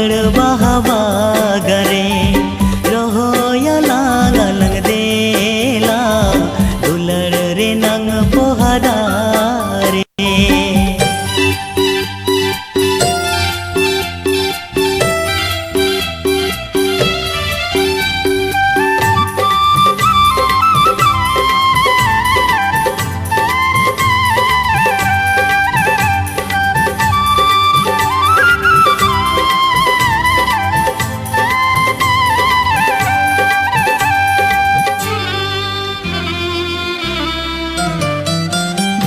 दुलड़ बहावा गरे रहोया लांग लंग देला दुलड़ रे नंग पोहदा रे।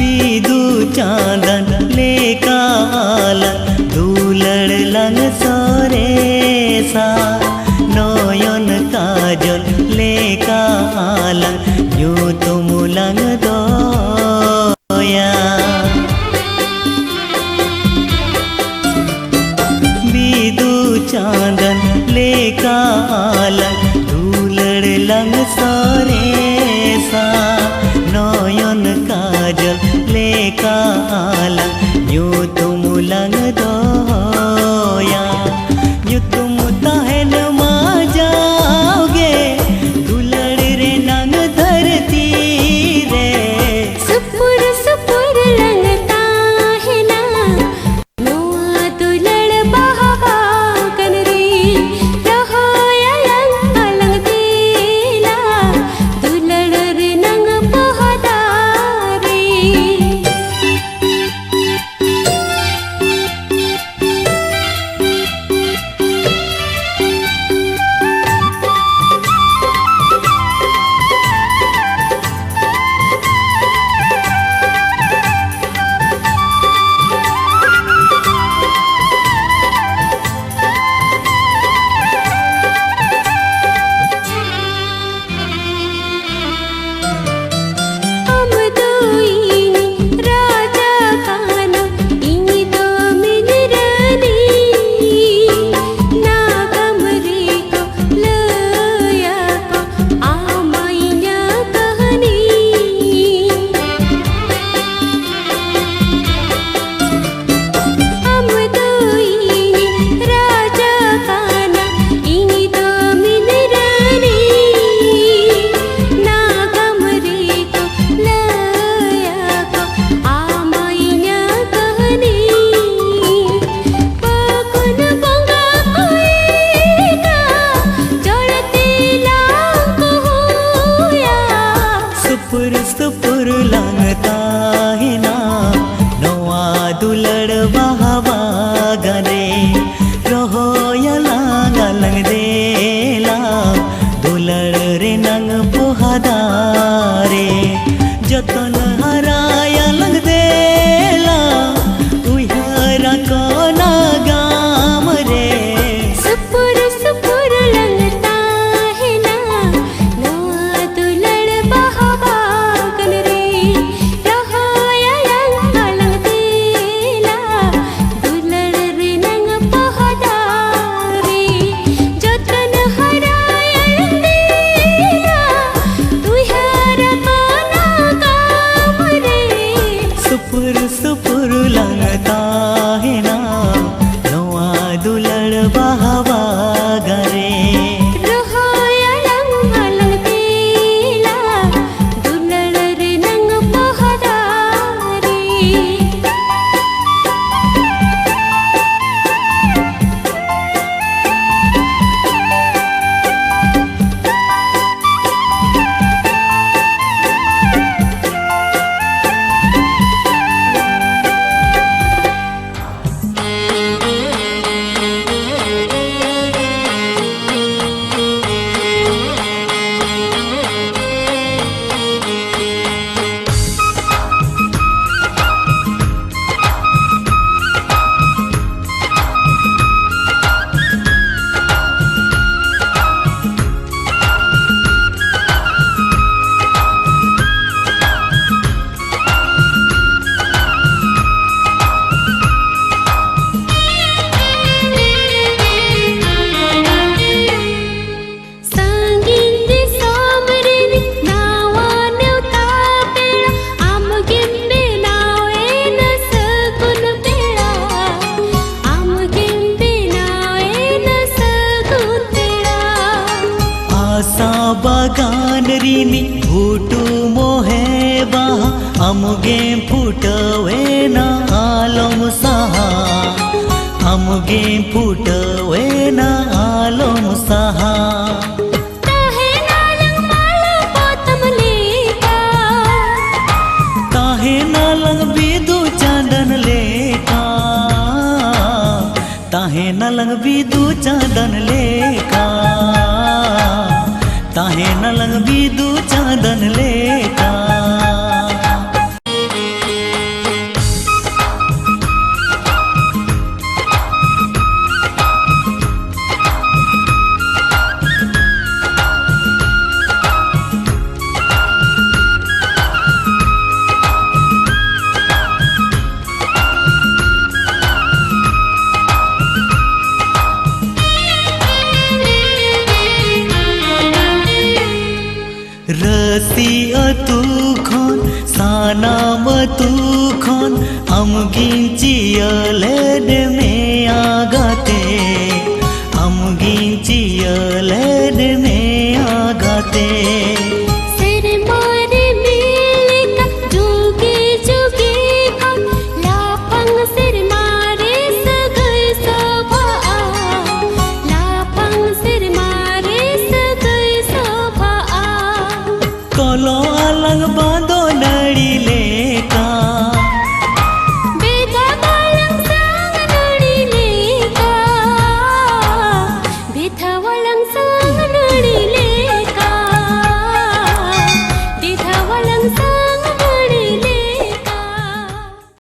बिदु चांदन लेका आला दुलड़ लंग सोरे सा नयन काजल लेका आला यू तुम लंग दोया। बिदु चांदन लेका आला दुलड़ लंग सोरे सा नयन काजल लेका आला यू तुम लंग दोया। यू तुम तहन मा जाओगे दुलड़ रे नंग धरती रे। सुपुर सुपुर लंगता है ना नोआ दुलड़ बहावा गन रे रहोया लंग लंग देला दुलड़ रे नंग पोहदा रे। सुपुर सुपुर लंगता है ना नोआ दुलड़ बहावा गरे रहोया लांग लंग देला दुलड़ रे नंग पोहदा रे। जतन हराया लंग देला उहरा कोना गाम रे। सुपुर सुपुर लंगता है ना नोआ दुलड़ बहावा गन रे रहोया लंग लंग देला दुलड़ रे नंग पोहदा रे। जतन हराया लंग देला तुहरा कोना काम रे। सुपुर सुपुर लंगता है ना नोआ दुलड़ बहावा गरे रहोया लंग लंग देला दुलड़ रे नंग पोहदा रे। आसा बागान रीनी फूटू मोहे बाहा अमुगे फुटवे ना आलम सहा अमुगे फुटवे ना आलम सहा ताहे नालंग माला पोतम लेका ताहे नालंग बिदु चांदन लेका ताहे नालंग बिदु चांदन लेका ताहे नालंग बिदु चांदन लेका रसी अतु खन सानाम अतु खन अमगिन चियलेड में आगाते अमगिन चियलेड में आगाते सिर मारे मिलका जुगे जुगे खन लापंग सिर मारे सगई सोभा लापंग सिर मारे सगई सोभा कलो अलंग बांधो न